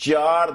4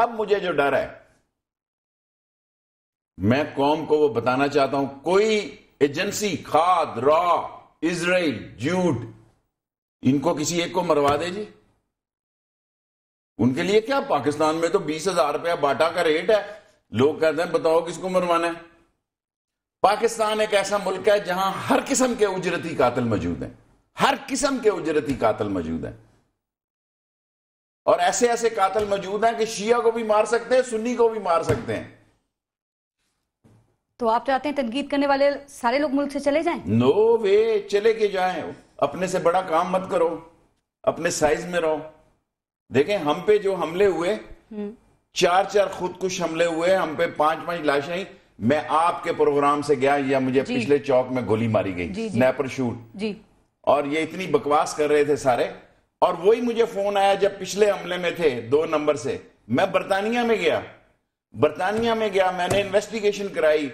اب مجھے جو ڈر ہے میں قوم کو وہ بتانا چاہتا ہوں, کوئی ایجنسی کھاد را اسرائیل جوٹ ان کو کسی ایک کو مروا دے جی. ان کے لیے کیا, پاکستان میں تو 20,000 روپیہ باٹا کا ریٹ ہے, لوگ کہتے ہیں بتاؤ کس کو مروانا ہے. پاکستان ایک ایسا ملک ہے جہاں ہر قسم کے اجرتی قاتل موجود ہیں, ہر قسم کے اجرتی قاتل موجود ہیں, اور ایسے ایسے قاتل موجود ہیں کہ شیعہ کو بھی مار سکتے ہیں, سنی کو بھی مار سکتے ہیں. تو آپ چاہتے ہیں تنقید کرنے والے سارے لوگ ملک سے چلے جائیں؟ نو وے, چلے کے جائیں. اپنے سے بڑا کام مت کرو, اپنے سائز میں رہو. دیکھیں ہم پہ جو حملے ہوئے, 4 خودکش حملے ہوئے, ہم پہ 5 لاشیں. میں آپ کے پروگرام سے گیا یا مجھے پچھلے چوک میں گولی ماری گئی, سنیپر شوٹ, اور یہ اتنی بکواس کر رہے تھے سارے. اور وہی مجھے فون آیا جب پچھلے حملے میں تھے 2 نمبر سے. میں برطانیہ میں گیا, میں نے انویسٹیگیشن کرائی.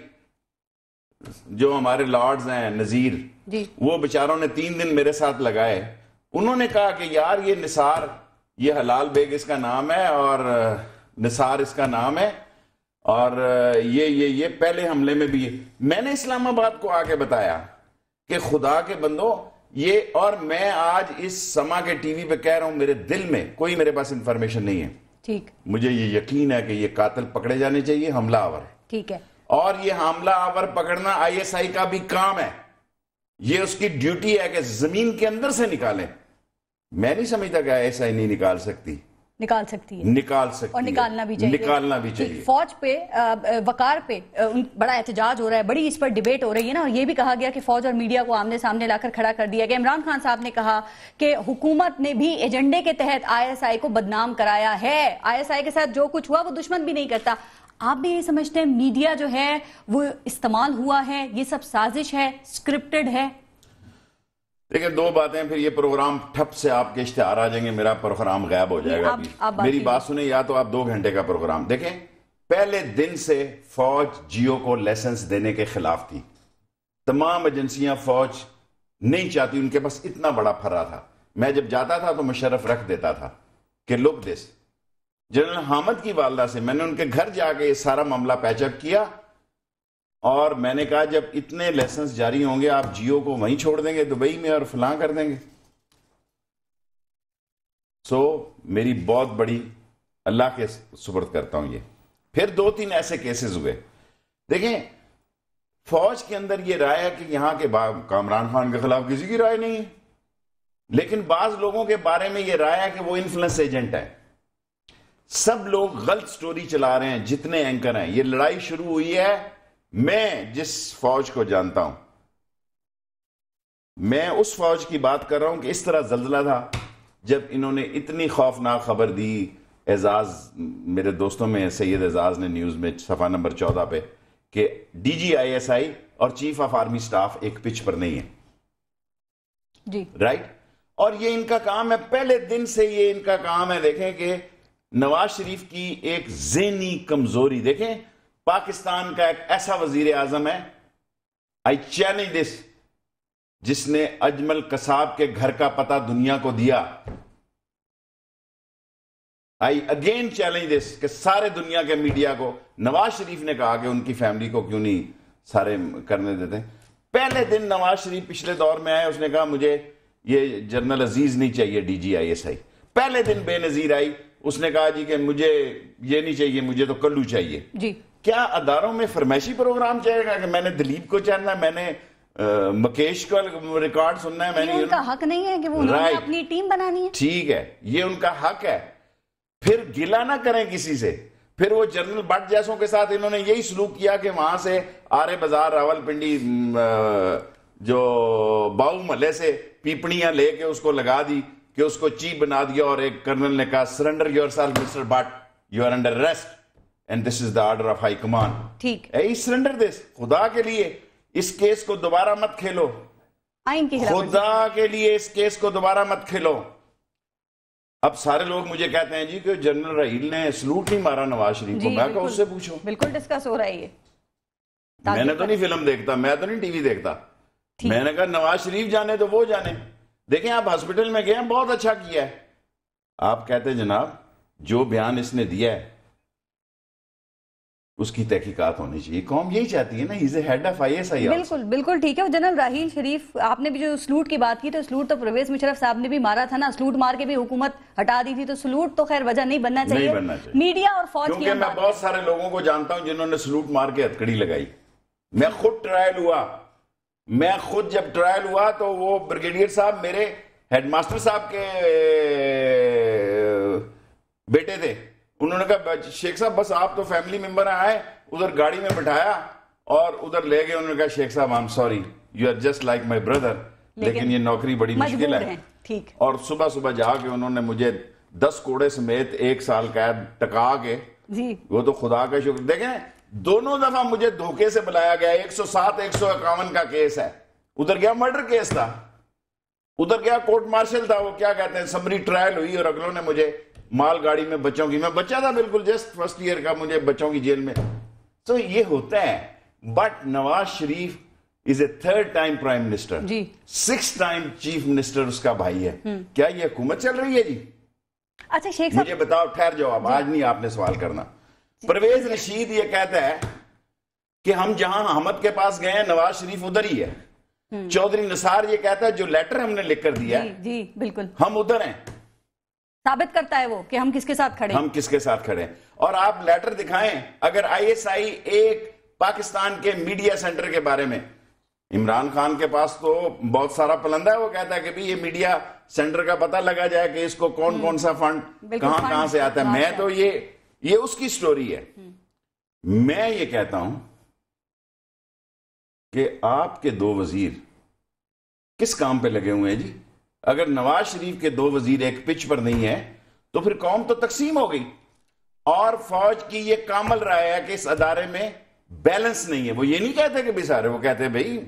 جو ہمارے لارڈز ہیں نذیر, وہ بیچاروں نے 3 دن میرے ساتھ لگائے. انہوں نے کہا کہ یار یہ نثار, یہ حلال بیگ اس کا نام ہے اور نثار اس کا نام ہے, اور یہ پہلے حملے میں بھی. میں نے اسلام آباد کو آ کے بتایا کہ خدا کے بندو یہ, اور میں آج اس سما کے ٹی وی پہ کہہ رہا ہوں, میرے دل میں کوئی میرے پاس انفارمیشن نہیں ہے. ٹھیک, مجھے یہ یقین ہے کہ یہ قاتل پکڑے جانے چاہیے, حملہ آور. ٹھیک ہے, اور یہ حملہ آور پکڑنا ISI کا بھی کام ہے. یہ اس کی ڈیوٹی ہے کہ زمین کے اندر سے نکالیں. میں نہیں سمجھتا کہ ISI نہیں نکال سکتی. نکال سکتی ہے اور نکالنا بھی چاہیے. فوج پہ, وقار پہ بڑا احتجاج ہو رہا ہے, بڑی اس پر ڈیبیٹ ہو رہی ہے نا, اور یہ بھی کہا گیا کہ فوج اور میڈیا کو آمنے سامنے لا کر کھڑا کر دیا گیا. عمران خان صاحب نے کہا کہ حکومت نے بھی ایجنڈے کے تحت ISI کو بدنام کرایا ہے, ISI کے ساتھ جو کچھ ہوا وہ دشمن بھی نہیں کرتا. آپ بھی یہ سمجھتے ہیں میڈیا جو ہے وہ استعمال ہوا ہے, یہ سب سازش ہے, سکرپٹڈ ہے؟ دیکھیں 2 باتیں, پھر یہ پروگرام ٹھپ سے آپ کے اشتہار آ جائیں گے, میرا پروگرام غائب ہو جائے گا. میری بات سنیں, یا تو آپ 2 گھنٹے کا پروگرام دیکھیں. پہلے دن سے فوج جیو کو لائسنس دینے کے خلاف تھی. تمام ایجنسیاں فوج نہیں چاہتی, ان کے پاس اتنا بڑا پھرا تھا. میں جب جاتا تھا تو مشرف رکھ دیتا تھا کہ لک دس. جنرل حامد کی والدہ سے میں نے ان کے گھر جا کے یہ سارا معاملہ پیچ اپ کیا, اور میں نے کہا جب اتنے لائسنس جاری ہوں گے آپ جیو کو وہیں چھوڑ دیں گے دبئی میں اور فلاں کر دیں گے. سو میری بہت بڑی اللہ کے سپرد کرتا ہوں یہ. پھر 2-3 ایسے کیسز ہوئے. دیکھیں فوج کے اندر یہ رائے ہے کہ یہاں کے کامران خان کے خلاف کسی کی رائے نہیں ہے, لیکن بعض لوگوں کے بارے میں یہ رائے ہے کہ وہ انفلوئنس ایجنٹ ہے. سب لوگ غلط سٹوری چلا رہے ہیں, جتنے اینکر ہیں. یہ لڑائی شروع ہوئی ہے, میں جس فوج کو جانتا ہوں, میں اس فوج کی بات کر رہا ہوں کہ اس طرح زلزلہ تھا جب انہوں نے اتنی خوفناک خبر دی. اعزاز, میرے دوستوں میں سید اعزاز نے نیوز میں صفحہ نمبر 14 پہ کہ DG ISI اور چیف آف آرمی سٹاف ایک پچ پر نہیں ہے. جی رائٹ, اور یہ ان کا کام ہے, پہلے دن سے یہ ان کا کام ہے. دیکھیں کہ نواز شریف کی ایک ذہنی کمزوری دیکھیں. پاکستان کا ایک ایسا وزیر اعظم ہے, آئی چیلنج دس, جس نے اجمل قصاب کے گھر کا پتہ دنیا کو دیا. آئی اگین چیلنج دس کہ سارے دنیا کے میڈیا کو. نواز شریف نے کہا کہ ان کی فیملی کو کیوں نہیں سارے کرنے دیتے. پہلے دن نواز شریف پچھلے دور میں آئے, اس نے کہا مجھے یہ جنرل عزیز نہیں چاہیے DG ISI. پہلے دن بے نظیر آئی, اس نے کہا جی کہ مجھے یہ نہیں چاہیے, مجھے تو کلو چاہیے. جی کیا اداروں میں فرمائشی پروگرام چاہے گا کہ میں نے دلیپ کو چاہنا ہے, میں نے مکیش کا ریکارڈ سننا ہے, میں نے ان کا حق نہیں ہے کہ وہ انہوں نے اپنی ٹیم بنانی ہے. ٹھیک ہے, یہ ان کا حق ہے. پھر گلا نہ کریں کسی سے. پھر وہ جنرل بٹ جیسوں کے ساتھ انہوں نے یہی سلوک کیا کہ وہاں سے آرے بازار راولپنڈی جو باؤ محلے سے پیپڑیاں لے کے اس کو لگا دی کہ اس کو چیف بنا دیا, اور ایک کرنل نے کہا surrender yourself mister Butt, you are under arrest and this is the order of high command. ٹھیک ہے, سرنڈر دس. خدا کے لیے اس کیس کو دوبارہ مت کھیلو, خدا کے لیے اس کیس کو دوبارہ مت کھیلو. اب سارے لوگ مجھے کہتے ہیں جی کہ جنرل رحیل نے سلوٹ نہیں مارا نواز شریف کو. میں کہا اس سے پوچھو, بالکل ڈسکس ہو رہا ہے یہ. میں نے تو نہیں فلم دیکھتا, میں تو نہیں ٹی وی دیکھتا. میں نے کہا نواز شریف جانے تو وہ جانے. دیکھیں آپ ہاسپٹل میں گئے, بہت اچھا کیا ہے. آپ کہتے جناب جو بیان اس نے دیا ہے اس کی تحقیقات ہونی چاہیے. قوم یہی چاہتی ہے نا, ہی از اے ہیڈ آف ISI. بالکل بالکل ٹھیک ہے. جنرل راحیل شریف, آپ نے بھی جو سلوٹ کی بات کی, تو سلوٹ تو پرویز مشرف صاحب نے بھی مارا تھا نا, سلوٹ مار کے بھی حکومت ہٹا دی تھی, تو سلوٹ تو خیر وجہ نہیں بننا چاہیے میڈیا اور فوج کی. کیونکہ میں بہت سارے لوگوں کو جانتا ہوں جنہوں نے سلوٹ مار کے ہتکڑی لگائی. میں خود ٹرائل ہوا, جب ٹرائل ہوا تو وہ بریگیڈیئر صاحب میرے ہیڈ ماسٹر صاحب کے بیٹے تھے. انہوں نے کہا شیخ صاحب بس آپ تو فیملی ممبر آئے, ادھر گاڑی میں بٹھایا اور ادھر لے گئے. انہوں نے کہا شیخ صاحب I'm sorry, you are just like my brother, لیکن یہ نوکری بڑی مشکل ہے. اور صبح جا کے انہوں نے مجھے 10 کوڑے سمیت 1 سال قید ٹکا کے, وہ تو خدا کا شکر. دیکھیں دونوں دفعہ مجھے دھوکے سے بلایا گیا. 107 151 کا کیس ہے, ادھر گیا مرڈر کیس تھا, ادھر گیا کورٹ مارشل تھا, وہ کیا کہتے ہیں سمری ٹرائل ہوئی, اور اگلوں نے مجھے مال گاڑی میں بچوں کی, میں بچہ تھا بالکل جسٹ فرسٹ ایئر کا, مجھے بچوں کی جیل میں. تو یہ ہوتا ہے. But Nawaz Sharif is a 3rd time prime minister, 6th time chief minister اس کا بھائی ہے. کیا یہ حکومت چل رہی ہے جی؟ اچھا شیخ صاحب مجھے بتاؤ, ٹھہر جاؤ, اب آج نہیں آپ نے سوال کرنا. پرویز رشید یہ کہتا ہے کہ ہم جہاں احمد کے پاس گئے ہیں نواز شریف ادھر ہی ہے. چودھری نثار یہ کہتا ہے جو لیٹر ہم نے لکھ کر دیا جی بالکل ہم ادھر ہیں. ثابت کرتا ہے وہ کہ ہم کس کے ساتھ کھڑے ہیں, ہم کس کے ساتھ کھڑے ہیں. اور آپ لیٹر دکھائیں, اگر ISI ایک پاکستان کے میڈیا سینٹر کے بارے میں, عمران خان کے پاس تو بہت سارا پلندہ ہے, وہ کہتا ہے کہ بھی یہ میڈیا سینٹر کا پتہ لگا جائے کہ اس کو کون سا فنڈ کہاں سے آتا ہے. میں تو یہ اس کی سٹوری ہے. میں یہ کہتا ہوں کہ آپ کے 2 وزیر کس کام پہ لگے ہوئے ہیں جی؟ اگر نواز شریف کے 2 وزیر ایک پچ پر نہیں ہے تو پھر قوم تو تقسیم ہو گئی. اور فوج کی یہ کامل رائے ہے کہ اس ادارے میں بیلنس نہیں ہے. وہ یہ نہیں کہتے کہ بھی سارے, وہ کہتے ہیں بھئی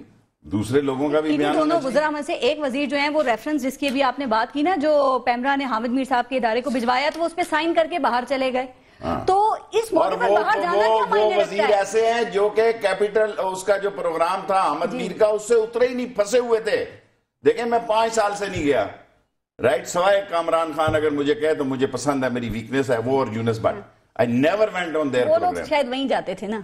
دوسرے لوگوں کا بھی بیان ہونا دونوں وزراء میں سے ایک وزیر جو ہیں وہ ریفرنس جس کی بھی آپ نے بات کی نا, جو پیمرا نے حامد میر صاحب کے ادارے کو بھجوایا, تو وہ اس پہ سائن کر کے باہر چلے گئے. تو اس موقع پر باہر جانا کیا معنی رکھتا ہے؟ وزیر ایسے ہیں جو کہ کیپٹل اس کا جو پروگرام تھا حامد میر کا, اس سے اترے ہی نہیں, پھنسے ہوئے تھے. دیکھیں میں 5 سال سے نہیں گیا, رائٹ, سوائے کامران خان اگر مجھے کہے تو مجھے پسند ہے, میری ویکنس ہے وہ, اور یونس but. I never went on their program. وہ لوگ شاید وہیں جاتے تھے نا,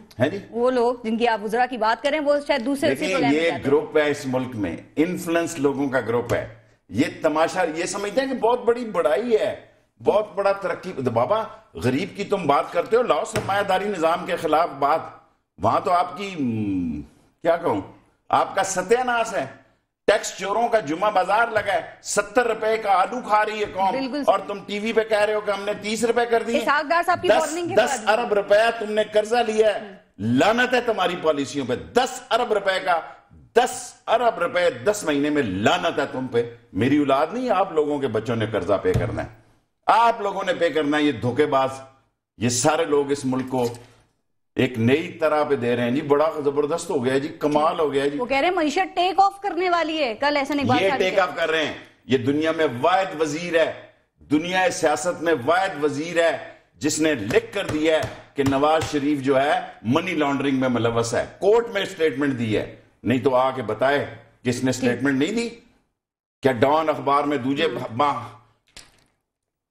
وہ لوگ جن کی آپ وزراء کی بات کریں وہ شاید دوسرے. دیکھیں یہ گروپ ہے اس ملک میں, انفلوئنس لوگوں کا گروپ ہے. یہ تماشا یہ سمجھتے ہیں کہ بہت بڑی بڑائی ہے, بہت بڑا ترقی. بابا غریب کی تم بات کرتے ہو, لاؤ سرمایہ داری نظام کے خلاف بات, وہاں تو آپ کی کیا کہوں, آپ کا ستیہ ناش ہے. ٹیکس چوروں کا جمعہ بازار لگا ہے, 70 روپے کا آلو کھا رہی ہے قوم, اور تم ٹی وی پہ کہہ رہے ہو کہ ہم نے 30 روپے کر دیے. 10 ارب روپیہ تم نے قرضہ لیا ہے, لعنت ہے تمہاری پالیسیوں پہ. 10 ارب روپے کا 10 ارب روپے 10 مہینے میں, لعنت ہے تم پہ. میری اولاد نہیں, آپ لوگوں کے بچوں نے قرضہ پے کرنا ہے, آپ لوگوں نے پے کرنا ہے. یہ دھوکے باز, یہ سارے لوگ اس ملک کو ایک نئی طرح پہ دے رہے ہیں جی. بڑا زبردست ہو گیا جی, کمال ہو گیا جی. وہ کہہ رہے ہیں معیشت ٹیک آف کرنے والی ہے, کل ایسا نہیں, یہ ٹیک آف کر رہے ہیں. یہ دنیا میں واحد وزیر ہے, دنیا سیاست میں واحد وزیر ہے جس نے لکھ کر دیا ہے کہ نواز شریف جو ہے منی لانڈرنگ میں ملوث ہے. کورٹ میں سٹیٹمنٹ دی ہے, نہیں تو آ کے بتائے کس نے سٹیٹمنٹ نہیں دی. کیا ڈان اخبار میں دوجے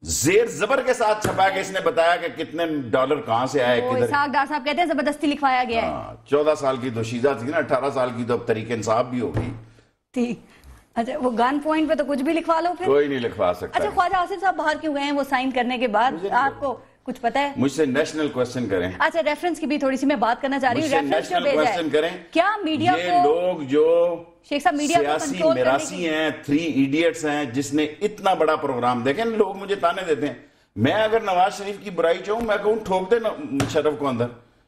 زیر زبر کے ساتھ چھپا کہ اس نے بتایا کہ کتنے ڈالر کہاں سے آئے, کدھر. اسحاق ڈار صاحب کہتے ہیں زبردستی لکھوایا گیا ہے. 14 سال کی تو شیزہ تھی نا, 18 سال کی تو اب طریق انصاف بھی ہوگی. ٹھیک, اچھا وہ گن پوائنٹ پہ تو کچھ بھی لکھوا لو پھر, کوئی نہیں لکھوا سکتا. اچھا خواجہ آصف صاحب باہر کیوں گئے ہیں وہ سائن کرنے کے بعد, آپ کو کچھ پتا ہے؟ مجھ سے نیشنل کوسچن کریں. اچھا ریفرنس کی بھی تھوڑی سی میں بات کرنا چاہ رہی ہوں. ریفرنس جو بھیجا ہے, کیا میڈیا یہ لوگ جو شیخ صاحب میڈیا کو کنٹرول میراسی ہیں, 3 ایڈیٹس ہیں, جس نے اتنا بڑا پروگرام. دیکھیں لوگ مجھے تانے دیتے ہیں, میں اگر نواز شریف کی برائی چاہوں, میں کہوں ٹھوک دے شرف کو اندر,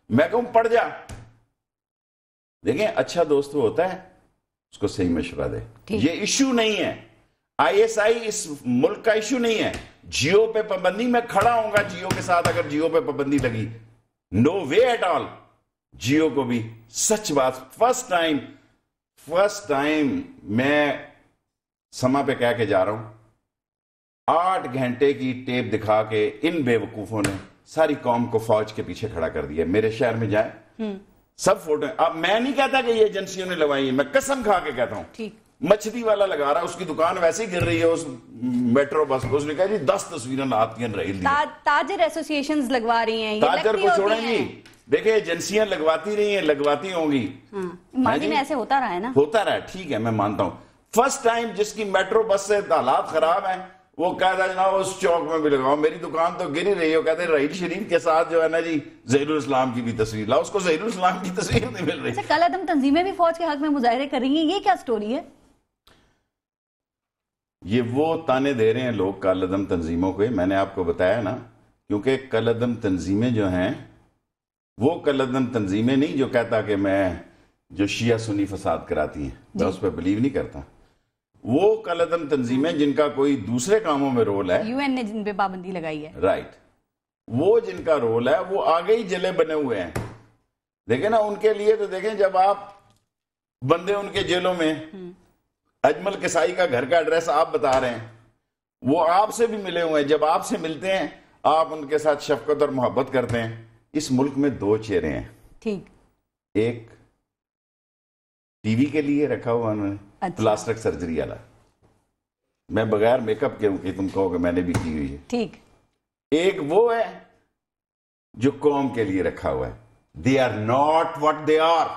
میں کہوں پڑ جا. دیکھیں اچھا دوست وہ ہوتا ہے اس کو صحیح مشورہ دے. یہ ایشو نہیں ہے, ISI اس ملک کا ایشو نہیں ہے. جیو پہ پابندی, میں کھڑا ہوں گا جیو کے ساتھ اگر جیو پہ پابندی لگی, نو وے ایٹ آل. جیو کو بھی سچ بات, فرسٹ ٹائم میں سما پہ کہہ کے جا رہا ہوں, 8 گھنٹے کی ٹیپ دکھا کے ان بے وقوفوں نے ساری قوم کو فوج کے پیچھے کھڑا کر دیا. میرے شہر میں جائیں سب فوٹو. اب میں نہیں کہتا کہ یہ ایجنسیوں نے لگوائی, میں قسم کھا کے کہتا ہوں. مچھلی والا لگا رہا, اس کی دکان ویسے ہی گر رہی ہے اس میٹرو بس کو, اس نے کہا جی 10 تصویریں آتی ہیں رہیل دی. تاجر ایسوسی ایشنز لگوا رہی ہیں, تاجر کو چھوڑیں جی, دیکھیں ایجنسیاں لگواتی رہی ہیں، لگواتی ہوں گی، ماضی میں ایسے ہوتا رہا ہے نا، ہوتا رہا، ٹھیک ہے میں مانتا ہوں. فرسٹ ٹائم جس کی میٹرو بس سے حالات خراب ہیں وہ کہتا ہے جناب اس چوک میں بھی لگاؤ، میری دکان تو گر ہی رہی ہے. وہ کہتے ہیں رحیل شریف کے ساتھ جو ہے نا جی ظہیر الاسلام کی بھی تصویر لاؤ، اس کو ظہیر الاسلام کی تصویر نہیں مل رہی. اچھا کل عدم تنظیمیں بھی فوج کے حق میں مظاہرے کر رہی ہیں، یہ کیا سٹوری ہے؟ یہ وہ تانے دے رہے ہیں لوگ کل عدم تنظیموں کو. میں نے آپ کو بتایا نا، کیونکہ کل عدم تنظیمیں جو ہیں وہ کل عدم تنظیمیں نہیں جو کہتا کہ میں جو شیعہ سنی فساد کراتی ہیں میں اس پہ بلیو نہیں کرتا. وہ کل عدم تنظیمیں جن کا کوئی دوسرے کاموں میں رول ہے، UN نے جن پہ پابندی لگائی ہے، رائٹ، وہ جن کا رول ہے وہ آگے ہی جلے بنے ہوئے ہیں. دیکھیں نا ان کے لیے تو دیکھیں جب آپ بندے ان کے جیلوں میں، اجمل کسائی کا گھر کا ایڈریس آپ بتا رہے ہیں، وہ آپ سے بھی ملے ہوئے ہیں. جب آپ سے ملتے ہیں آپ ان کے ساتھ شفقت اور محبت کرتے ہیں. اس ملک میں دو چہرے ہیں، ٹھیک، ایک ٹی وی کے لیے رکھا ہوا انہوں نے پلاسٹک سرجری والا، میں بغیر میک اپ کے کہ تم کہو کہ میں نے بھی کی ہوئی ہے، ٹھیک. ایک وہ ہے جو قوم کے لیے رکھا ہوا ہے. They are not what they are,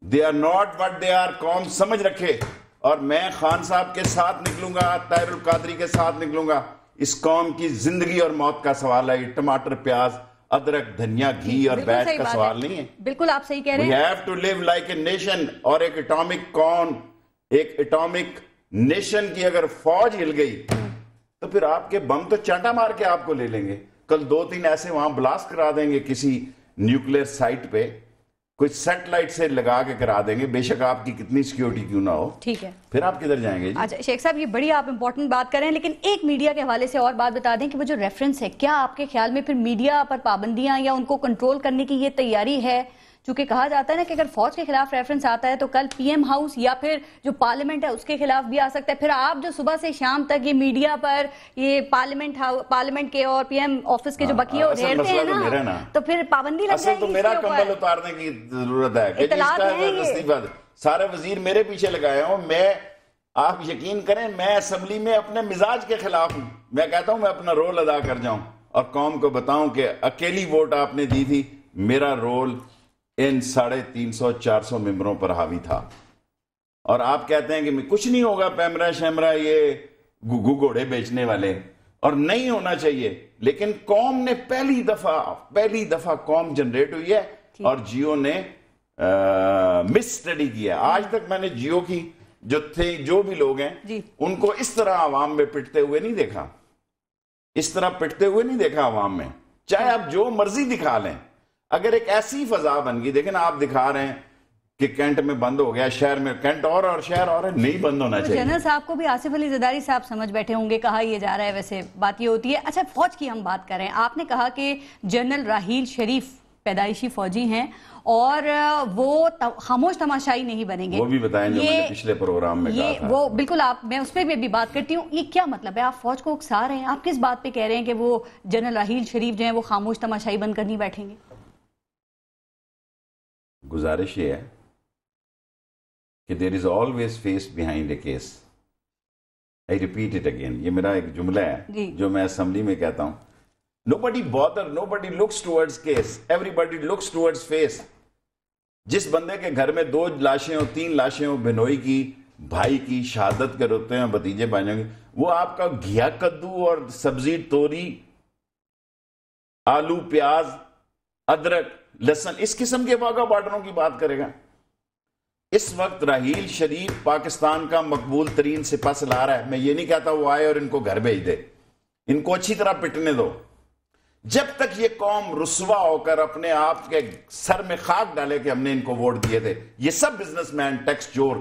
they are not what they are. قوم سمجھ رکھے. اور میں خان صاحب کے ساتھ نکلوں گا، طاہر القادری کے ساتھ نکلوں گا. اس قوم کی زندگی اور موت کا سوال ہے. یہ ٹماٹر، پیاز، ادرک، دھنیا، گھی اور بیج کا سوال نہیں ہے. بالکل آپ صحیح کہہ رہے We ہیں. have to live like a nation. اور ایک اٹامک نیشن کی اگر فوج ہل گئی تو پھر آپ کے بم تو چانٹا مار کے آپ کو لے لیں گے. کل 2-3 ایسے وہاں بلاسٹ کرا دیں گے کسی نیوکلیر سائٹ پہ، کوئی سیٹلائٹ سے لگا کے کرا دیں گے، بے شک آپ کی کتنی سیکیورٹی کیوں نہ ہو. ٹھیک ہے، پھر آپ کدھر جائیں گے؟ اچھا شیخ صاحب یہ بڑی آپ امپورٹنٹ بات کریں، لیکن ایک میڈیا کے حوالے سے اور بات بتا دیں کہ وہ جو ریفرنس ہے، کیا آپ کے خیال میں پھر میڈیا پر پابندیاں یا ان کو کنٹرول کرنے کی یہ تیاری ہے؟ چونکہ کہا جاتا ہے نا کہ اگر فوج کے خلاف ریفرنس آتا ہے تو کل پی ایم ہاؤس یا پھر جو پارلیمنٹ ہے اس کے خلاف بھی آ سکتا ہے. پھر آپ جو صبح سے شام تک یہ میڈیا پر یہ پارلیمنٹ کے اور پی ایم آفس کے جو بقیہ ڈھیرتے ہیں نا، تو پھر پابندی لگ جائے گی. تو میرا کمبل اتارنے کی ضرورت ہے کہ سارے وزیر میرے پیچھے لگائے ہوں. آپ یقین کریں میں اسمبلی میں اپنے مزاج کے خلاف ہوں. میں کہتا ہوں میں اپنا رول ادا کر جاؤں اور قوم کو بتاؤں کہ اکیلی ووٹ آپ نے دی تھی، میرا رول ان 350-400 ممبروں پر حاوی تھا. اور آپ کہتے ہیں کہ کچھ نہیں ہوگا، پیمرا شیمرا یہ گھوڑے بیچنے والے، اور نہیں ہونا چاہیے. لیکن قوم نے پہلی دفعہ قوم جنریٹ ہوئی ہے اور جیو نے مس اسٹڈی کیا. آج تک میں نے جیو کی جو بھی لوگ ہیں ان کو اس طرح عوام میں پٹتے ہوئے نہیں دیکھا، اس طرح پٹتے ہوئے نہیں دیکھا عوام میں. چاہے آپ جو مرضی دکھا لیں، اگر ایک ایسی فضا بن گئی، دیکھیں آپ دکھا رہے ہیں کہ کینٹ میں بند ہو گیا، شہر میں کینٹ اور شہر اور نہیں بند ہونا چاہیے. جنرل صاحب کو بھی آصف علی زرداری صاحب سمجھ بیٹھے ہوں گے، کہا یہ جا رہا ہے، ویسے بات یہ ہوتی ہے. اچھا فوج کی ہم بات کریں، آپ نے کہا کہ جنرل راحیل شریف پیدائشی فوجی ہیں اور وہ خاموش تماشائی نہیں بنیں گے. وہ بھی بتائیں جو میں نے پچھلے پروگرام میں کہا تھا. وہ بالکل میں اس پہ بھی بات کرتی ہوں. یہ کیا مطلب ہے؟ آپ فوج کو اکسا رہے ہیں، آپ کس بات پہ کہہ رہے ہیں کہ وہ جنرل راحیل شریف جو ہیں وہ خاموش تماشائی بن کر نہیں بیٹھیں گے؟ گزارش یہ ہے کہ there is always face behind a case. I repeat it again. یہ میرا ایک جملہ ہے جو میں اسمبلی میں کہتا ہوں. Nobody looks towards case. Everybody looks towards face. جس بندے کے گھر میں 2 لاشیں ہوں، 3 لاشیں ہوں، بہنوئی کی، بھائی کی، شہادت کے روتے ہیں، بھتیجے بھائیوں کی، وہ آپ کا گھیا کدو اور سبزی توری، آلو، پیاز، ادرک، لہسن، اس قسم کے واگا بارڈروں کی بات کرے گا. اس وقت راحیل شریف پاکستان کا مقبول ترین سپہ سالار ہے. میں یہ نہیں کہتا وہ آئے اور ان کو گھر بھیج دے، ان کو اچھی طرح پٹنے دو. جب تک یہ قوم رسوا ہو کر اپنے آپ کے سر میں خاک ڈالے کہ ہم نے ان کو ووٹ دیے تھے. یہ سب بزنس مین، ٹیکس چور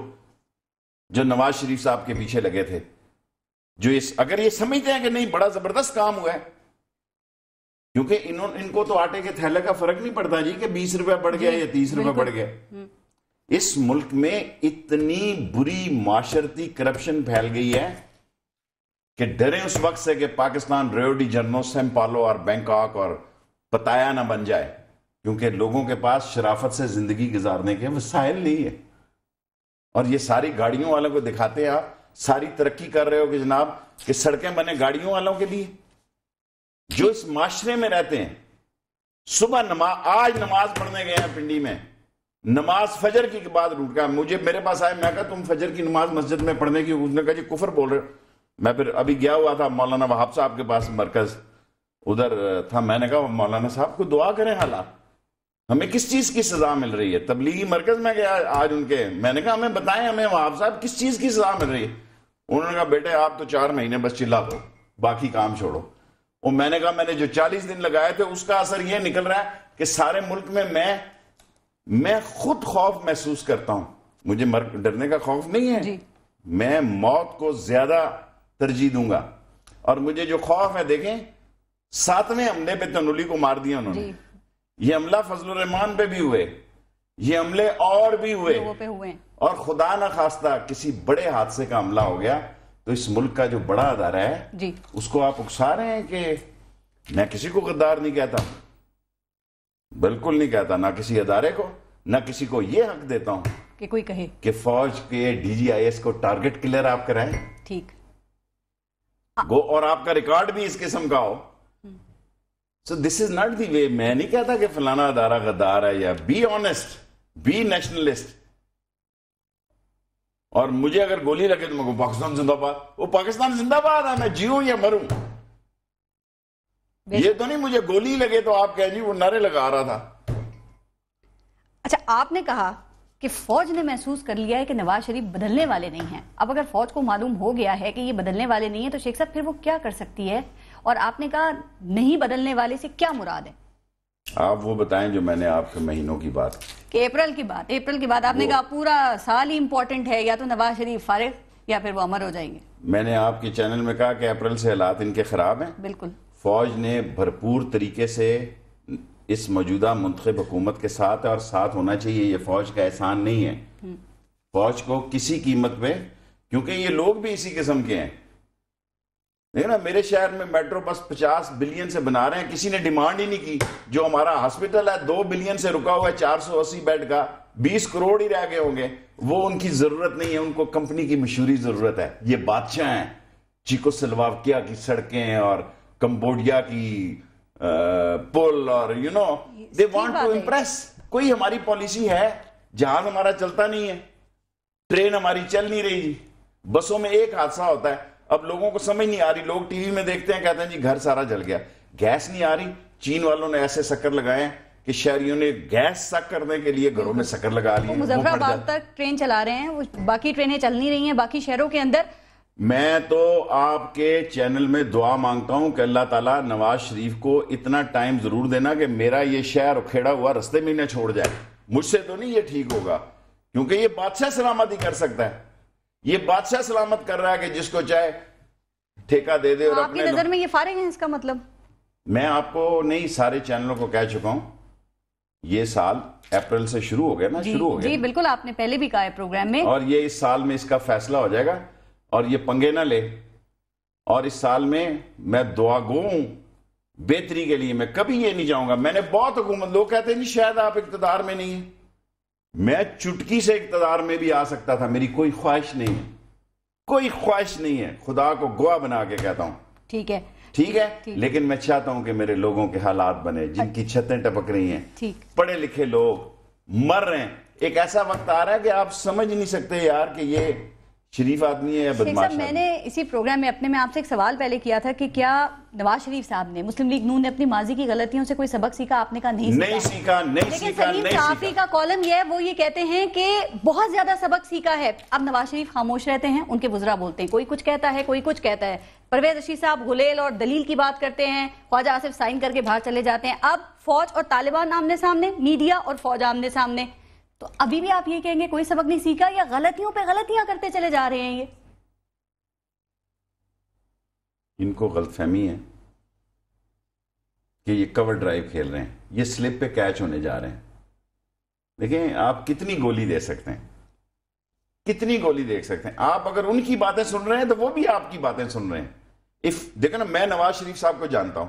جو نواز شریف صاحب کے پیچھے لگے تھے، جو اگر یہ سمجھتے ہیں کہ نہیں بڑا زبردست کام ہوا ہے، کیونکہ ان کو تو آٹے کے تھیلے کا فرق نہیں پڑتا جی کہ 20 روپے بڑھ گیا یا 30 روپے بڑھ گیا. اس ملک میں اتنی بری معاشرتی کرپشن پھیل گئی ہے کہ ڈرے اس وقت سے کہ Pakistan Rio de Janeiro, Sao Paulo اور بینکاک اور پتایا نہ بن جائے، کیونکہ لوگوں کے پاس شرافت سے زندگی گزارنے کے وسائل نہیں ہے. اور یہ ساری گاڑیوں والوں کو دکھاتے ہیں آپ ساری ترقی کر رہے ہو کہ جناب کہ سڑکیں بنے گاڑیوں والوں کے لیے. جو اس معاشرے میں رہتے ہیں صبح آج نماز پڑھنے گئے ہیں پنڈی میں, نماز فجر کی بعد روٹ کا مجھے میرے پاس آئے, میں کہا تم فجر کی نماز مسجد میں پڑھنے کی, اس نے کہا جی کفر بول رہے. میں پھر ابھی گیا ہوا تھا مولانا وہاب صاحب کے پاس, مرکز ادھر تھا, میں نے کہا مولانا صاحب کو دعا کریں, حالات ہمیں کس چیز کی سزا مل رہی ہے. تبلیغی مرکز میں گیا آج ان کے, میں نے کہا ہمیں بتائیں ہمیں وہاب صاحب کس چیز کی سزا مل رہی ہے. انہوں نے کہا بیٹے آپ تو 4 مہینے بس چلا دو, باقی کام چھوڑو. اور میں نے کہا میں نے جو 40 دن لگائے تھے اس کا اثر یہ نکل رہا ہے کہ سارے ملک میں خود خوف محسوس کرتا ہوں. مجھے ڈرنے کا خوف نہیں ہے, میں موت کو زیادہ ترجیح دوں گا. اور مجھے جو خوف ہے, دیکھیں 7ویں حملے پہ تنولی کو مار دیا انہوں نے, یہ حملہ فضل الرحمان پہ بھی ہوئے, یہ حملے اور بھی ہوئے, اور خدا نہ خواستہ کسی بڑے حادثے کا حملہ ہو گیا تو اس ملک کا جو بڑا ادارہ ہے اس کو آپ اکسا رہے ہیں. کہ میں کسی کو غدار نہیں کہتا, بالکل نہیں کہتا, نہ کسی ادارے کو, نہ کسی کو یہ حق دیتا ہوں کہ کوئی کہے کہ فوج کے DGIS کو ٹارگٹ کلر آپ کرائیں. ٹھیک گو, اور آپ کا ریکارڈ بھی اس قسم کا ہو. So this is not the way. میں نہیں کہتا کہ فلانا ادارہ غدار ہے, یا بی آنےسٹ, بی نیشنلسٹ. اور مجھے اگر گولی لگے تو میں کہوں پاکستان زندہ باد, وہ پاکستان زندہ باد ہے, میں جیوں یا مروں. یہ تو نہیں مجھے گولی لگے تو آپ کہیں جی وہ نعرے لگا رہا تھا. اچھا, آپ نے کہا کہ فوج نے محسوس کر لیا ہے کہ نواز شریف بدلنے والے نہیں ہیں. اب اگر فوج کو معلوم ہو گیا ہے کہ یہ بدلنے والے نہیں ہیں تو شیخ صاحب پھر وہ کیا کر سکتی ہے؟ اور آپ نے کہا نہیں بدلنے والے سے کیا مراد ہے؟ آپ وہ بتائیں جو میں نے آپ کے مہینوں کی بات, کہ اپریل کی بات آپ نے کہا پورا سال ہی امپورٹنٹ ہے, یا تو نواز شریف فارغ یا پھر وہ امر ہو جائیں گے. میں نے آپ کے چینل میں کہا کہ اپریل سے حالات ان کے خراب ہیں. بالکل. فوج نے بھرپور طریقے سے اس موجودہ منتخب حکومت کے ساتھ اور ساتھ ہونا چاہیے. یہ فوج کا احسان نہیں ہے, فوج کو کسی قیمت پہ, کیونکہ یہ لوگ بھی اسی قسم کے ہیں. دیکھیں نا, میرے شہر میں میٹرو بس 50 بلین سے بنا رہے ہیں, کسی نے ڈیمانڈ ہی نہیں کی. جو ہمارا ہاسپٹل ہے 2 بلین سے رکا ہوا ہے, 480 بیڈ کا, 20 کروڑ ہی رہ گئے ہوں گے. وہ ان کی ضرورت نہیں ہے, ان کو کمپنی کی مشہوری ضرورت ہے. یہ بادشاہ ہیں, چیکو سلواکیا کی سڑکیں اور کمبوڈیا کی پل, اور they want to impress. کوئی ہماری پالیسی ہے؟ جہاز ہمارا چلتا نہیں ہے, ٹرین ہماری چل نہیں رہی, بسوں میں ایک حادثہ ہوتا ہے. اب لوگوں کو سمجھ نہیں آ رہی, لوگ ٹی وی میں دیکھتے ہیں کہتے ہیں جی گھر سارا جل گیا, گیس نہیں آ رہی. چین والوں نے ایسے سکر لگائے ہیں کہ شہریوں نے گیس سک کرنے کے لیے گھروں میں سکر لگا لیے. مظفر آباد تک ٹرین چلا رہے ہیں, باقی ٹرینیں چل نہیں رہی ہیں باقی شہروں کے اندر. میں تو آپ کے چینل میں دعا مانگتا ہوں کہ اللہ تعالیٰ نواز شریف کو اتنا ٹائم ضرور دینا کہ میرا یہ شہر اکھیڑا ہوا رستے میں نہ چھوڑ جائے. مجھ سے تو نہیں یہ ٹھیک ہوگا, کیونکہ یہ بادشاہ سلامت ہی کر سکتا ہے. یہ بادشاہ سلامت کر رہا ہے کہ جس کو چاہے ٹھیکہ دے دے. اور آپ کی نظر میں یہ فارغ ہیں اس کا مطلب؟ میں آپ کو نہیں, سارے چینلوں کو کہہ چکا ہوں, یہ سال اپریل سے شروع ہو گیا نا, شروع ہو گیا. جی بالکل, آپ نے پہلے بھی کہا ہے پروگرام میں, اور یہ اس سال میں اس کا فیصلہ ہو جائے گا. اور یہ پنگے نہ لے, اور اس سال میں دعا گو ہوں بہتری کے لیے. میں کبھی یہ نہیں چاہوں گا, میں نے بہت حکومت, لوگ کہتے ہیں شاید آپ اقتدار میں نہیں ہیں, میں چٹکی سے اقتدار میں بھی آ سکتا تھا. میری کوئی خواہش نہیں ہے, کوئی خواہش نہیں ہے, خدا کو گواہ بنا کے کہتا ہوں. ٹھیک ہے, ٹھیک ہے, لیکن میں چاہتا ہوں کہ میرے لوگوں کے حالات بنے, جن کی چھتیں ٹپک رہی ہیں, پڑھے لکھے لوگ مر رہے ہیں. ایک ایسا وقت آ رہا ہے کہ آپ سمجھ نہیں سکتے یار کہ یہ شریف آدمی ہے یا بدماش. میں نے اسی پروگرام میں اپنے میں آپ سے ایک سوال پہلے کیا تھا کہ کیا نواز شریف صاحب نے, مسلم لیگ نون نے اپنی ماضی کی غلطیوں سے کوئی سبق سیکھا؟ آپ نے کہا نہیں سیکھا. لیکن سلیم صحافی کا کالم یہ ہے, وہ یہ کہتے ہیں کہ بہت زیادہ سبق سیکھا ہے. اب نواز شریف خاموش رہتے ہیں, ان کے وزراء بولتے ہیں, کوئی کچھ کہتا ہے کوئی کچھ کہتا ہے. پرویز رشید صاحب غلیل اور دلیل کی بات کرتے ہیں, خواجہ آصف سائن کر کے باہر چلے جاتے ہیں. اب فوج اور طالبان آمنے سامنے, میڈیا اور فوج آمنے سامنے, تو ابھی بھی آپ یہ کہیں گے کوئی سبق نہیں سیکھا, یا غلطیوں پہ غلطیاں کرتے چلے جا رہے ہیں؟ یہ ان کو غلط فہمی ہے کہ یہ کور ڈرائیو کھیل رہے ہیں, یہ سلپ پہ کیچ ہونے جا رہے ہیں. دیکھیں آپ کتنی گولی دے سکتے ہیں, کتنی گولی دیکھ سکتے ہیں آپ. اگر ان کی باتیں سن رہے ہیں تو وہ بھی آپ کی باتیں سن رہے ہیں. دیکھو نا, میں نواز شریف صاحب کو جانتا ہوں,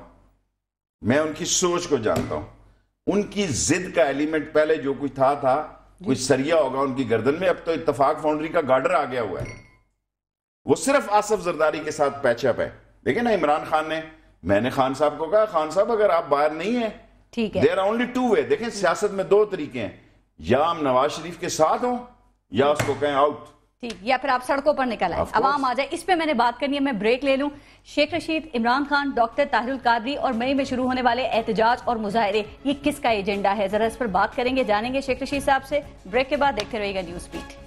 میں ان کی سوچ کو جانتا ہوں, ان کی ضد کا ایلیمنٹ پہلے جو کچھ تھا کوئی سریا ہوگا ان کی گردن میں, اب تو اتفاق فاؤنڈری کا گارڈر آ گیا ہوا ہے. وہ صرف آصف زرداری کے ساتھ پیچ اپ ہے. دیکھیں نا عمران خان نے, میں نے خان صاحب کو کہا خان صاحب اگر آپ باہر نہیں ہیں ٹھیک ہے. There are only two way. دیکھیں سیاست میں دو طریقے ہیں, یا ہم نواز شریف کے ساتھ ہوں یا اس کو کہیں آؤٹ. ٹھیک, یا پھر آپ سڑکوں پر نکل آئیں, عوام آ جائے. اس پہ میں نے بات کرنی ہے, میں بریک لے لوں. شیخ رشید, عمران خان, ڈاکٹر طاہر القادری اور مئی میں شروع ہونے والے احتجاج اور مظاہرے, یہ کس کا ایجنڈا ہے؟ ذرا اس پر بات کریں گے, جانیں گے شیخ رشید صاحب سے. بریک کے بعد دیکھتے رہیے گا نیوز بیٹ.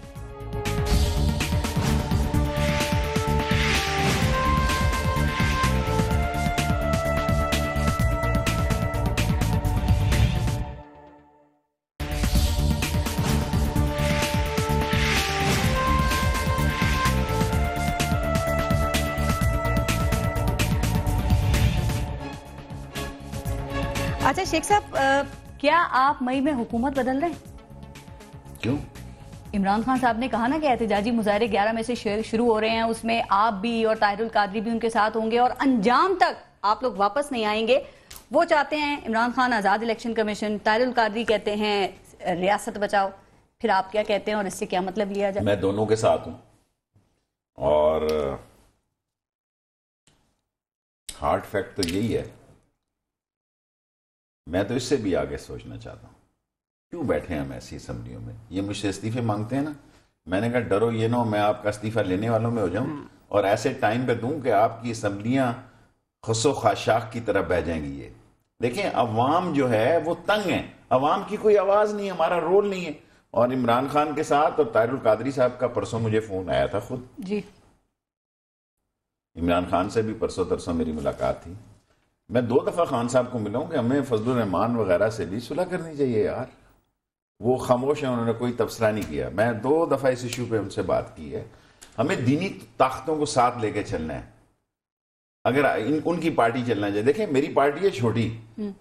اچھا شیخ صاحب, کیا آپ مئی میں حکومت بدل رہے ہیں؟ کیوں؟ عمران خان صاحب نے کہا نا کہ احتجاجی مظاہرے 11 میں سے شروع ہو رہے ہیں, اس میں آپ بھی اور طاہر القادری بھی ان کے ساتھ ہوں گے اور انجام تک آپ لوگ واپس نہیں آئیں گے. وہ چاہتے ہیں عمران خان آزاد الیکشن کمیشن, طاہر القادری کہتے ہیں ریاست بچاؤ. پھر آپ کیا کہتے ہیں اور اس سے کیا مطلب لیا جائے؟ میں دونوں کے ساتھ ہوں, اور ہارڈ فیکٹ تو یہی ہے. میں تو اس سے بھی آگے سوچنا چاہتا ہوں, کیوں بیٹھے ہم ایسی اسمبلیوں میں؟ یہ مجھ سے استعفے مانگتے ہیں نا, میں نے کہا ڈرو یہ نہ ہو میں آپ کا استعفیٰ لینے والوں میں ہو جاؤں اور ایسے ٹائم پہ دوں کہ آپ کی اسمبلیاں خس و خاشاک کی طرف بہ جائیں گی. یہ دیکھیں عوام جو ہے وہ تنگ ہیں, عوام کی کوئی آواز نہیں, ہمارا رول نہیں ہے. اور عمران خان کے ساتھ اور طاہر القادری صاحب کا پرسوں مجھے فون آیا تھا خود جی, عمران خان سے بھی پرسوں ترسوں میری ملاقات تھی. میں 2 دفعہ خان صاحب کو ملا ہوں کہ ہمیں فضل الرحمان وغیرہ سے بھی صلح کرنی چاہیے یار. وہ خاموش ہیں, انہوں نے کوئی تبصرہ نہیں کیا. میں 2 دفعہ اس ایشو پہ ان سے بات کی ہے. ہمیں دینی طاقتوں کو ساتھ لے کے چلنا ہے. اگر ان کی پارٹی چلنا چاہیے, دیکھیں میری پارٹی ہے چھوٹی,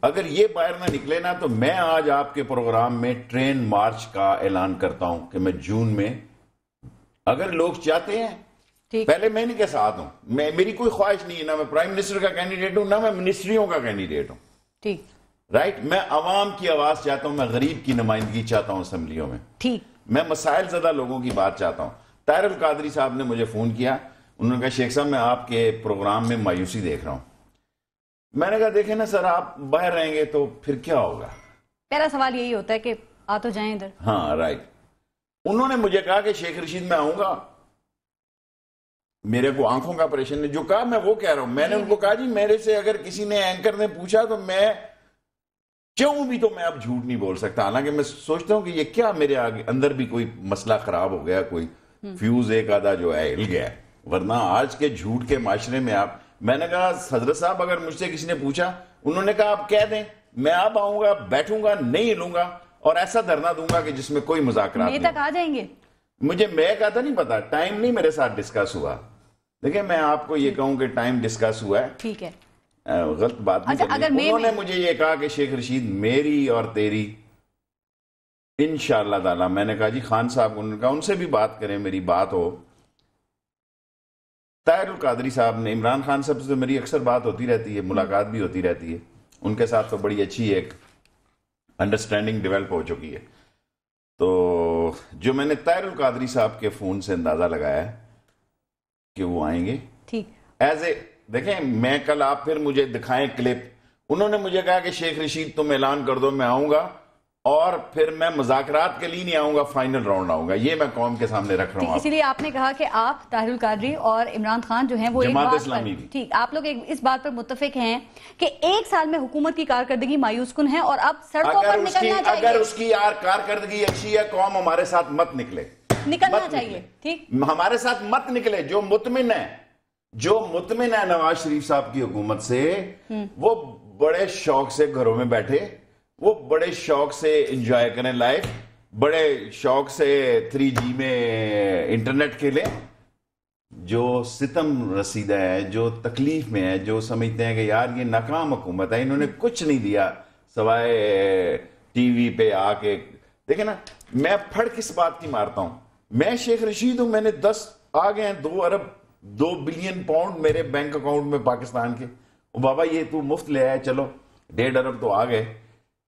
اگر یہ باہر نہ نکلے نا تو میں آج آپ کے پروگرام میں ٹرین مارچ کا اعلان کرتا ہوں کہ میں جون میں, اگر لوگ چاہتے ہیں, پہلے میں ان کے ساتھ ہوں. میری کوئی خواہش نہیں ہے, نہ میں پرائم منسٹر کا کینڈیڈیٹ ہوں نہ میں منسٹریوں کا کینڈیڈیٹ ہوں. ٹھیک رائٹ, میں عوام کی آواز چاہتا ہوں, میں غریب کی نمائندگی چاہتا ہوں اسمبلیوں میں. ٹھیک, میں مسائل زدہ لوگوں کی بات چاہتا ہوں. طاہر القادری صاحب نے مجھے فون کیا, انہوں نے کہا شیخ صاحب میں آپ کے پروگرام میں مایوسی دیکھ رہا ہوں. میں نے کہا دیکھیں نا سر, آپ باہر رہیں گے تو پھر کیا ہوگا؟ پہلا سوال یہی ہوتا ہے کہ آ تو جائیں ادھر. ہاں رائٹ. انہوں نے مجھے کہا کہ شیخ رشید میں آؤں گا, میرے کو آنکھوں کا آپریشن نے جو کہا میں وہ کہہ رہا ہوں. میں نے ان کو کہا جی میرے سے اگر کسی نے اینکر نے پوچھا تو میں چاہوں بھی تو میں اب جھوٹ نہیں بول سکتا, حالانکہ میں سوچتا ہوں کہ یہ کیا میرے اندر بھی کوئی مسئلہ خراب ہو گیا, کوئی فیوز ایک آدھا جو ہے ہل گیا, ورنہ آج کے جھوٹ کے معاشرے میں آپ. میں نے کہا حضرت صاحب اگر مجھ سے کسی نے پوچھا, انہوں نے کہا آپ کہہ دیں میں اب آؤں گا, بیٹھوں گا, نہیں ہلوں گا اور ایسا دھرنا دوں گا کہ جس میں کوئی مذاکرات نہیں. یہ تک آ جائیں گے؟ مجھے میں کا تھا نہیں پتا, ٹائم نہیں میرے ساتھ ڈسکس ہوا. دیکھیں میں آپ کو یہ کہوں کہ ٹائم ڈسکس ہوا ہے, ٹھیک ہے, غلط بات نہیں کرنی. انہوں نے مجھے یہ کہا کہ شیخ رشید میری اور تیری انشاءاللہ تعالی. میں نے کہا جی خان صاحب, انہوں نے کہا ان سے بھی بات کریں, میری بات ہو. طاہر القادری صاحب نے, عمران خان صاحب سے میری اکثر بات ہوتی رہتی ہے, ملاقات بھی ہوتی رہتی ہے, ان کے ساتھ تو بڑی اچھی ایک انڈرسٹینڈنگ ڈیولپ ہو چکی ہے. تو جو میں نے طاہر القادری صاحب کے فون سے اندازہ لگایا ہے کہ وہ آئیں گے, ٹھیک ایز اے, دیکھیں میں کل, آپ پھر مجھے دکھائیں کلپ, انہوں نے مجھے کہا کہ شیخ رشید تم اعلان کر دو میں آؤں گا, اور پھر میں مذاکرات کے لیے نہیں آؤں گا, فائنل راؤنڈ آؤں گا. یہ میں قوم کے سامنے رکھ رہا ہوں. اسی لیے آپ نے کہا کہ آپ طاہر القادری اور عمران خان جو ہیں وہ جماعت اسلامی بھی, ٹھیک, آپ لوگ اس بات پر متفق ہیں کہ 1 سال میں حکومت کی کارکردگی مایوس کن ہے اور اب سڑکوں پر نکلنا چاہیے. اگر اس کی کارکردگی اچھی ہے, قوم ہمارے ساتھ مت نکلے, نکلنا چاہیے. ٹھیک, ہمارے ساتھ مت نکلے. جو مطمئن ہے نواز شریف صاحب کی حکومت سے, وہ بڑے شوق سے گھروں میں بیٹھے, وہ بڑے شوق سے انجوائے کریں لائف, بڑے شوق سے 3G میں انٹرنیٹ کھیلیں. جو ستم رسیدہ ہے, جو تکلیف میں ہے, جو سمجھتے ہیں کہ یار یہ ناکام حکومت ہے, انہوں نے کچھ نہیں دیا سوائے ٹی وی پہ آ کے. دیکھیں نا, میں پھڑ کس بات کی مارتا ہوں, میں شیخ رشید ہوں, میں نے 10 آ گئے ہیں 2 ارب 2 بلین پاؤنڈ میرے بینک اکاؤنٹ میں پاکستان کے. او بابا یہ تو مفت لے آئے, چلو 1.5 ارب تو آ گئے,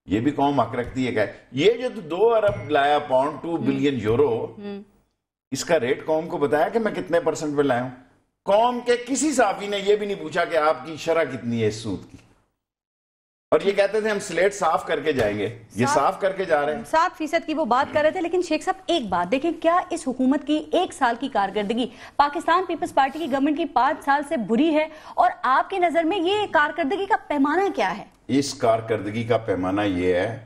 یہ بھی قوم حق رکھتی ہے. کہ یہ جو 2 ارب لایا پاؤنڈ, 2 بلین یورو, اس کا ریٹ قوم کو بتایا کہ میں کتنے % پہ لایا ہوں؟ قوم کے کسی صحافی نے یہ بھی نہیں پوچھا کہ آپ کی شرح کتنی ہے اس سود کی. اور یہ کہتے تھے ہم سلیٹ صاف کر کے جائیں گے, یہ صاف کر کے جا رہے ہیں. 7% کی وہ بات کر رہے تھے. لیکن شیخ صاحب ایک بات دیکھیں, کیا اس حکومت کی 1 سال کی کارکردگی پاکستان پیپلز پارٹی کی گورنمنٹ کی 5 سال سے بری ہے؟ اور آپ کی نظر میں یہ کارکردگی کا پیمانہ کیا ہے؟ اس کارکردگی کا پیمانہ یہ ہے,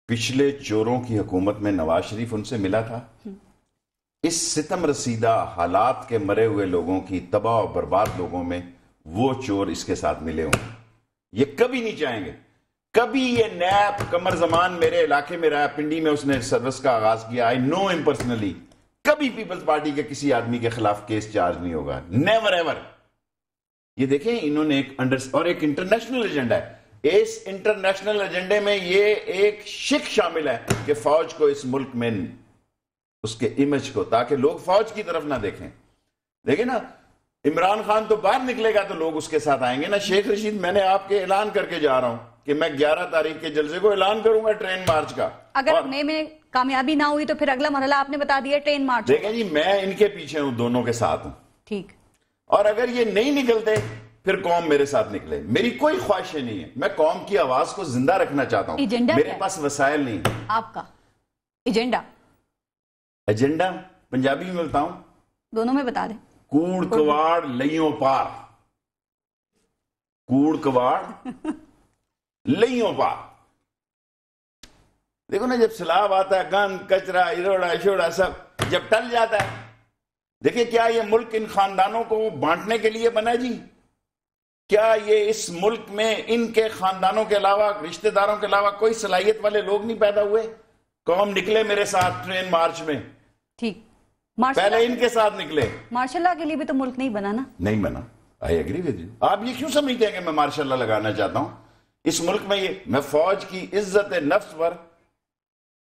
پچھلے چوروں کی حکومت میں نواز شریف ان سے ملا تھا. اس ستم رسیدہ حالات کے مرے ہوئے لوگوں کی, تباہ و برباد لوگوں میں وہ چور اس کے ساتھ ملے ہوں. یہ کبھی نہیں چاہیں گے. کبھی یہ نیب قمر زمان میرے علاقے میں رہا, پنڈی میں اس نے سروس کا آغاز کیا, آئی نو ہم پرسنلی. کبھی پیپلز پارٹی کے کسی آدمی کے خلاف کیس چارج نہیں ہوگا, نیور ایور. یہ دیکھیں انہوں نے اور ایک انٹرنیشنل ایجنڈا ہے. اس انٹرنیشنل ایجنڈے میں یہ ایک شک شامل ہے کہ فوج کو اس ملک میں اس کے امیج کو, تاکہ لوگ فوج کی طرف نہ دیکھیں. دیکھیں نا, عمران خان تو باہر نکلے گا تو لوگ اس کے ساتھ آئیں گے نا. شیخ رشید, میں نے آپ کے اعلان کر کے جا رہا ہوں کہ میں 11 تاریخ کے جلسے کو اعلان کروں گا ٹرین مارچ کا. اگر میں کامیابی نہ ہوئی تو پھر اگلا مرحلہ آپ نے بتا دیا ٹرین مارچ. دیکھیں جی, میں ان کے پیچھے ہوں, دونوں کے ساتھ ہوں. ٹھیک. اور اگر یہ نہیں نکلتے پھر قوم میرے ساتھ نکلے. میری کوئی خواہشیں نہیں ہے, میں قوم کی آواز کو زندہ رکھنا چاہتا ہوں. میرے پاس وسائل نہیں. آپ کا ایجنڈا پنجابی میں بتاؤں, دونوں میں بتا دیں. کوڑ کواڑ لئیوں پار, کوڑ کواڑ لئیوں پار. دیکھو نا, جب سیلاب آتا ہے, گند کچرا اروڑا اشوڑا سب جب ٹل جاتا ہے. دیکھیں, کیا یہ ملک ان خاندانوں کو بانٹنے کے لیے بنا جی؟ کیا یہ اس ملک میں ان کے خاندانوں کے علاوہ, رشتہ داروں کے علاوہ کوئی صلاحیت والے لوگ نہیں پیدا ہوئے؟ قوم نکلے میرے ساتھ ٹرین مارچ میں. ٹھیک, پہلے ان کے ساتھ نکلے. ماشاء اللہ کے لیے بھی تو ملک نہیں بنا نا. نہیں بنا. I agree with you. آپ یہ کیوں سمجھتے ہیں کہ میں ماشاء اللہ لگانا چاہتا ہوں اس ملک میں؟ یہ میں فوج کی عزت نفس پر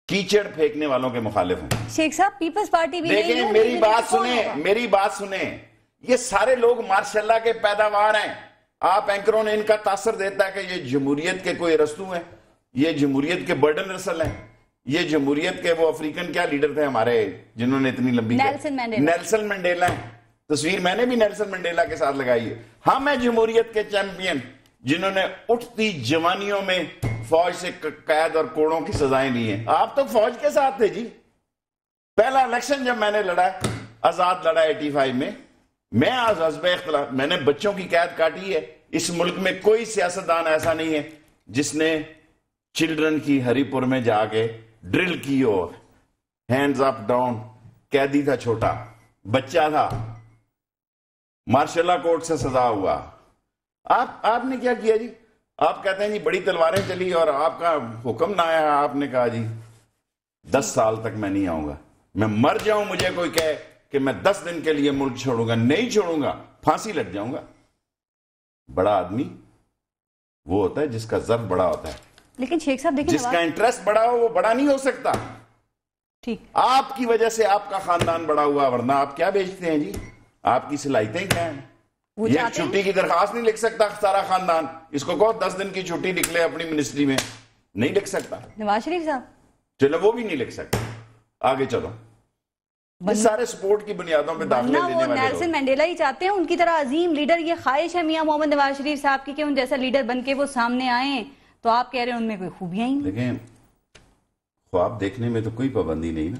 کیچڑ پھینکنے والوں کے مخالف ہوں. شیخ صاحب, پیپلز پارٹی بھی دیکھیں, میری بات سنیں. یہ سارے لوگ ماشاء اللہ کے پیداوار ہیں. آپ اینکروں نے ان کا تاثر دیتا ہے کہ یہ جمہوریت کے کوئی رستو ہیں, یہ جمہوریت کے برڈن رسل ہیں, یہ جمہوریت کے وہ افریقن کیا لیڈر تھے ہمارے جنہوں نے اتنی لمبی, نیلسن منڈیلا ہیں. تصویر میں نے بھی نیلسن منڈیلا کے ساتھ لگائی ہے. ہم ہیں جمہوریت کے چیمپئن جنہوں نے اٹھتی جوانیوں میں فوج سے قید اور کوڑوں کی سزائیں لی ہیں. آپ تو فوج کے ساتھ تھے جی. پہلا الیکشن جب میں نے لڑا, آزاد لڑا 85 میں, میں حزب اختلاف, میں نے بچوں کی قید کاٹی ہے. اس ملک میں کوئی سیاستدان ایسا نہیں ہے جس نے چلڈرن کی ہری پور میں جا کے ڈرل کی ہو, ہینڈز اپ ڈاؤن. قیدی تھا, چھوٹا بچہ تھا, مارشل لا کورٹ سے سزا ہوا. آپ نے کیا کیا جی؟ آپ کہتے ہیں جی بڑی تلواریں چلی اور آپ کا حکم نہ آیا. آپ نے کہا جی 10 سال تک میں نہیں آؤں گا, میں مر جاؤں, مجھے کوئی کہے کہ میں 10 دن کے لیے ملک چھوڑوں گا, نہیں چھوڑوں گا, پھانسی لٹ جاؤں گا. بڑا آدمی وہ ہوتا ہے جس کا ضرب بڑا ہوتا ہے. لیکن شیخ صاحب دیکھیں, جس کا انٹرسٹ بڑا ہو وہ بڑا نہیں ہو سکتا. ٹھیک, آپ کی وجہ سے آپ کا خاندان بڑا ہوا, ورنہ آپ کیا بیچتے ہیں جی؟ آپ کی صلاحیتیں کیا ہیں؟ یہ چھٹی کی درخواست نہیں لکھ سکتا سارا خاندان. اس کو کہو 10 دن کی چھٹی نکلے اپنی منسٹری میں, نہیں لکھ سکتا. نواز شریف صاحب چلو وہ بھی نہیں لکھ سکتا. آگے چلو, یہ سارے سپورٹ کی بنیادوں پہ داخلے دینے والے لوگ. نیلسن منڈیلا ہی چاہتے ہیں ان کی طرح عظیم لیڈر. یہ خواہش ہے میاں محمد نواز شریف صاحب کی کہ ان جیسا لیڈر بن کے وہ سامنے آئیں. تو آپ کہہ رہے ہیں ان میں کوئی خوبیاں ہی نہیں. دیکھیں, خواب دیکھنے میں تو کوئی پابندی نہیں نا.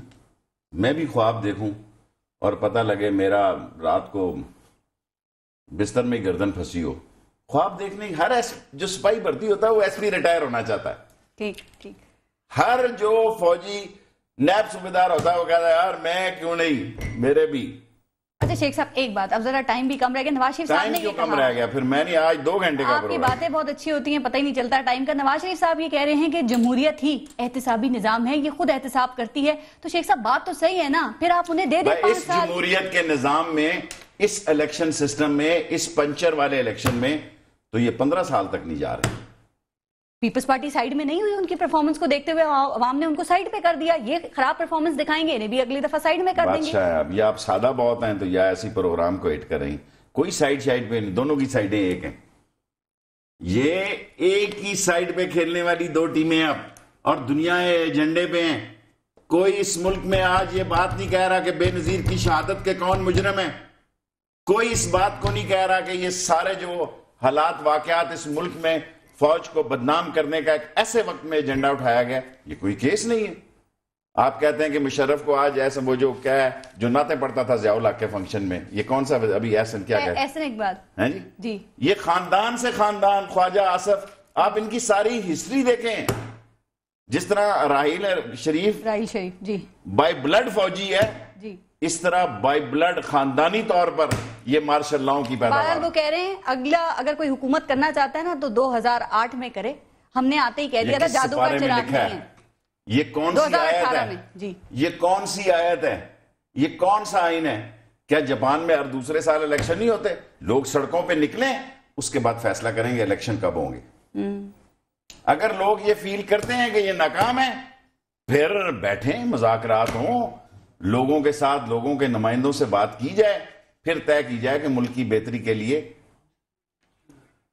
میں بھی خواب دیکھوں اور پتہ لگے میرا رات کو بستر میں گردن پھنسی ہو. خواب دیکھنے ہر جو سپاہی بھرتی ہوتا ہے وہ ایس پی ریٹائر ہونا چاہتا ہے. ٹھیک ٹھیک. ہر جو فوجی نیب صوبیدار ہوتا ہے وہ کہتا ہے یار میں کیوں نہیں, میرے بھی. اچھا شیخ صاحب ایک بات, اب ذرا ٹائم بھی کم رہ گیا. نواز شریف صاحب نے یہ کم رہ گیا, پھر میں نہیں, آج 2 گھنٹے کا آپ کی باتیں بہت اچھی ہوتی ہیں, پتہ ہی نہیں چلتا ٹائم کا. نواز شریف صاحب یہ کہہ رہے ہیں کہ جمہوریت ہی احتسابی نظام ہے, یہ خود احتساب کرتی ہے. تو شیخ صاحب بات تو صحیح ہے نا, پھر آپ انہیں دے دیں 5 سال. اس جمہوریت کے نظام میں, اس الیکشن سسٹم میں, اس پنچر والے الیکشن میں تو یہ 15 سال تک نہیں جا رہے. پیپلز پارٹی سائیڈ میں نہیں ہوئی, ان کی پرفارمنس کو دیکھتے ہوئے عوام نے ان کو سائیڈ پہ کر دیا. یہ خراب پرفارمنس دکھائیں گے, انہیں بھی اگلی دفعہ سائیڈ میں کر دیں گے. اچھا ہے, اب یا آپ سادہ بہت ہیں تو یا ایسی پروگرام کو ایڈ کریں. کوئی سائیڈ پہ نہیں, دونوں کی سائیڈیں ایک ہیں. یہ ایک ہی سائیڈ پہ کھیلنے والی 2 ٹیمیں اب, اور دنیا ایجنڈے پہ ہیں. کوئی اس ملک میں آج یہ بات نہیں کہہ رہا کہ بے نظیر کی شہادت کے کون مجرم ہیں. کوئی اس بات کو نہیں کہہ رہا کہ یہ سارے جو حالات واقعات اس ملک میں فوج کو بدنام کرنے کا ایک ایسے وقت میں ایجنڈا اٹھایا گیا. یہ کوئی کیس نہیں ہے. آپ کہتے ہیں کہ مشرف کو آج ایسا وہ جو کیا ہے جو نعتیں پڑھتا تھا ضیاء الحق کے فنکشن میں, یہ کون سا ابھی احسن کیا کہتے ہیں؟ احسن اقبال ہیں جی, یہ خاندان سے خاندان خواجہ آصف, آپ ان کی ساری ہسٹری دیکھیں. جس طرح راحیل شریف جی بائی بلڈ فوجی ہے جی, اس طرح بائی بلڈ خاندانی طور پر یہ مارشل لاؤں کی پیداوار. وہ کہہ رہے ہیں اگلا اگر کوئی حکومت کرنا چاہتا ہے نا تو 2008 میں کرے. ہم نے آتے ہی کہہ دیا تھا جادو کا چراغ نہیں ہے. یہ کون سی آیت ہے جی, یہ کون سی آیت ہے, یہ کون سا آئین ہے؟ کیا جاپان میں ہر دوسرے سال الیکشن نہیں ہوتے؟ لوگ سڑکوں پہ نکلیں, اس کے بعد فیصلہ کریں گے الیکشن کب ہوں گے. اگر لوگ یہ فیل کرتے ہیں کہ یہ ناکام ہے, پھر بیٹھیں, مذاکرات ہوں, لوگوں کے ساتھ, لوگوں کے نمائندوں سے بات کی جائے, پھر طے کی جائے کہ ملک کی بہتری کے لیے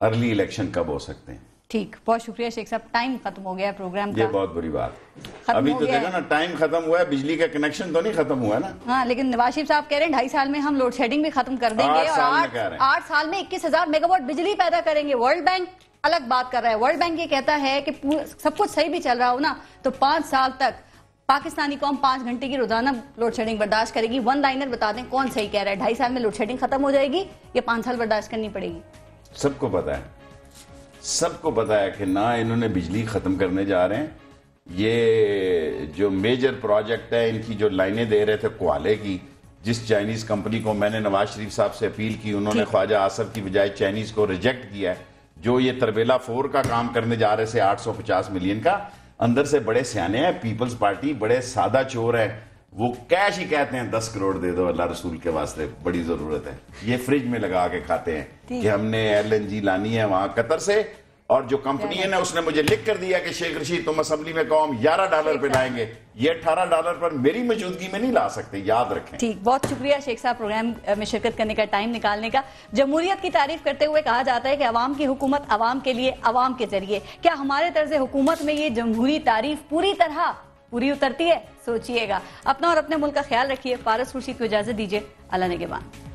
ارلی الیکشن کب ہو سکتے ہیں. ٹھیک, بہت شکریہ شیخ صاحب. ٹائم ختم ہو گیا پروگرام کا. یہ بہت بری بات. ابھی تو دیکھا نا, ٹائم ختم ہوا ہے, بجلی کا کنیکشن تو نہیں ختم ہوا نا. ہاں, لیکن نواز شریف صاحب کہہ رہے ہیں 2.5 سال میں ہم لوڈ شیڈنگ بھی ختم کر دیں گے, اور 8 سال میں 21,000 میگا واٹ بجلی پیدا کریں گے. ورلڈ بینک الگ بات کر رہا ہے. ورلڈ بینک یہ کہتا ہے کہ سب کچھ صحیح بھی چل رہا ہو نا تو 5 سال تک پاکستانی قوم 5 گھنٹے کی روزانہ لوڈ شیڈنگ برداشت کرے گی. ون لائنر بتا دیں کون صحیح کہہ رہا ہے, 2.5 سال میں لوڈ شیڈنگ ختم ہو جائے گی یا 5 سال برداشت کرنی پڑے گی؟ سب کو پتا ہے, سب کو پتا ہے کہ نہ انہوں نے بجلی ختم کرنے جا رہے ہیں. یہ جو میجر پروجیکٹ ہے, ان کی جو لائنیں دے رہے تھے کوالے کی, جس چائنیز کمپنی کو میں نے نواز شریف صاحب سے اپیل کی, انہوں نے خواجہ آصف کی بجائے چائنیز کو ریجیکٹ کیا ہے. جو یہ تربیلا 4 کا کام کرنے جا رہے تھے 850 ملین کا, اندر سے بڑے سیانے ہیں, پیپلز پارٹی بڑے سادہ چور ہیں, وہ کیش ہی کہتے ہیں 10 کروڑ دے دو اللہ رسول کے واسطے, بڑی ضرورت ہے. یہ فریج میں لگا کے کھاتے ہیں کہ ہم نے LNG لانی ہے وہاں قطر سے, اور جو کمپنی ہے نا اس نے مجھے لکھ کر دیا کہ شیخ رشید تم اسمبلی میں قوم $11 پہ لائیں گے, یہ $18 پر میری موجودگی میں نہیں لا سکتے, یاد رکھیں. ٹھیک, بہت شکریہ شیخ صاحب پروگرام میں شرکت کرنے کا, ٹائم نکالنے کا. جمہوریت کی تعریف کرتے ہوئے کہا جاتا ہے کہ عوام کی حکومت عوام کے لیے عوام کے ذریعے. کیا ہمارے طرز حکومت میں یہ جمہوری تعریف پوری طرح پوری اترتی ہے؟ سوچئے گا. اپنا اور اپنے ملک کا خیال رکھیے. پارس خورشید کو اجازت دیجیے. اللہ نگہبان.